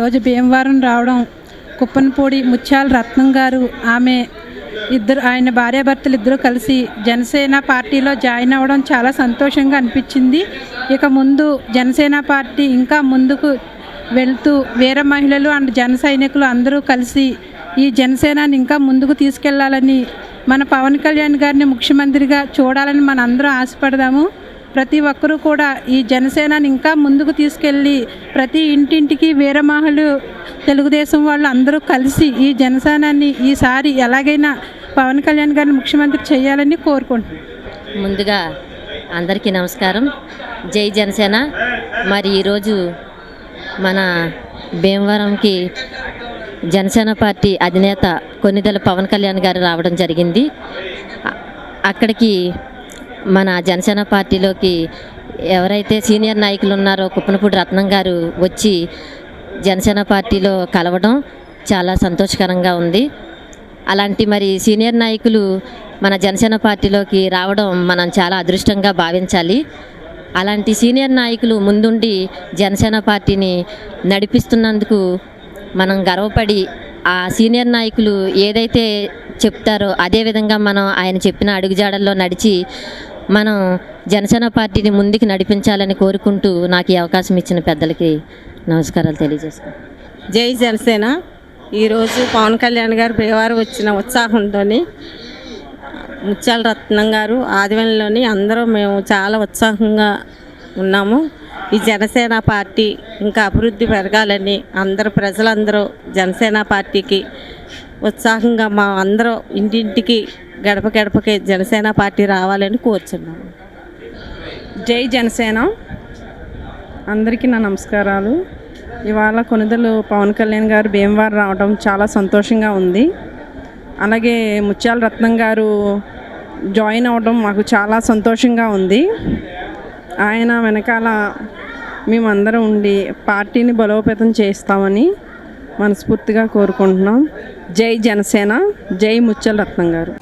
ఈరోజు భీమవరం రావడం, కుప్పనపూడి ముత్యాల రత్నం గారు ఆయన భార్యాభర్తలు ఇద్దరు కలిసి జనసేన పార్టీలో జాయిన్ అవ్వడం చాలా సంతోషంగా అనిపించింది. ఇక ముందు జనసేన పార్టీ ఇంకా ముందుకు వెళ్తూ వీర మహిళలు అండ్ జన సైనికులు అందరూ కలిసి ఈ జనసేనని ఇంకా ముందుకు తీసుకెళ్లాలని, మన పవన్ కళ్యాణ్ గారిని ముఖ్యమంత్రిగా చూడాలని మన అందరం ఆశపడదాము. ప్రతి ఒక్కరూ కూడా ఈ జనసేనని ఇంకా ముందుకు తీసుకెళ్ళి ప్రతి ఇంటింటికి వీర మహిళలు తెలుగుదేశం వాళ్ళు అందరూ కలిసి ఈ జనసేనని ఈసారి ఎలాగైనా పవన్ కళ్యాణ్ గారిని ముఖ్యమంత్రి చేయాలని కోరుకుంటున్నాను. ముందుగా అందరికీ నమస్కారం. జై జనసేన. మరి ఈరోజు మన భీమవరంకి జనసేన పార్టీ అధినేత కొన్నిదెల పవన్ కళ్యాణ్ గారు రావడం జరిగింది. అక్కడికి మన జనసేన పార్టీలోకి ఎవరైతే సీనియర్ నాయకులు ఉన్నారో కుప్పనపూడి రత్నం గారు వచ్చి జనసేన పార్టీలో కలవడం చాలా సంతోషకరంగా ఉంది. అలాంటి మరి సీనియర్ నాయకులు మన జనసేన పార్టీలోకి రావడం మనం చాలా అదృష్టంగా భావించాలి. అలాంటి సీనియర్ నాయకులు ముందుండి జనసేన పార్టీని నడిపిస్తున్నందుకు మనం గర్వపడి ఆ సీనియర్ నాయకులు ఏదైతే చెప్తారో అదేవిధంగా మనం ఆయన చెప్పిన అడుగుజాడల్లో నడిచి మనం జనసేన పార్టీని ముందుకు నడిపించాలని కోరుకుంటూ నాకు ఈ అవకాశం ఇచ్చిన పెద్దలకి నమస్కారాలు తెలియజేస్తాను. జై జనసేన. ఈరోజు పవన్ కళ్యాణ్ గారు భీమవరం వచ్చిన ఉత్సాహంతో ముత్యాల రత్నం గారు ఆధ్వర్యంలోని అందరూ మేము చాలా ఉత్సాహంగా ఉన్నాము. ఈ జనసేన పార్టీ ఇంకా అభివృద్ధి పెరగాలని ప్రజలందరూ జనసేన పార్టీకి ఉత్సాహంగా మా అందరూ ఇంటింటికి గడప గడపకి జనసేన పార్టీ రావాలని కోరుచున్నాము. జై జనసేన. అందరికీ నా నమస్కారాలు. ఇవాళ కొనిదెల పవన్ కళ్యాణ్ గారు భీమవరం రావడం చాలా సంతోషంగా ఉంది. అలాగే ముత్యాల రత్నం గారు జాయిన్ అవ్వడం మాకు చాలా సంతోషంగా ఉంది. ఆయన వెనకాల మేమందరం ఉండి పార్టీని బలోపేతం చేస్తామని మనస్ఫూర్తిగా కోరుకుంటున్నాం. జై జనసేన. జై ముత్యాల రత్నం గారు.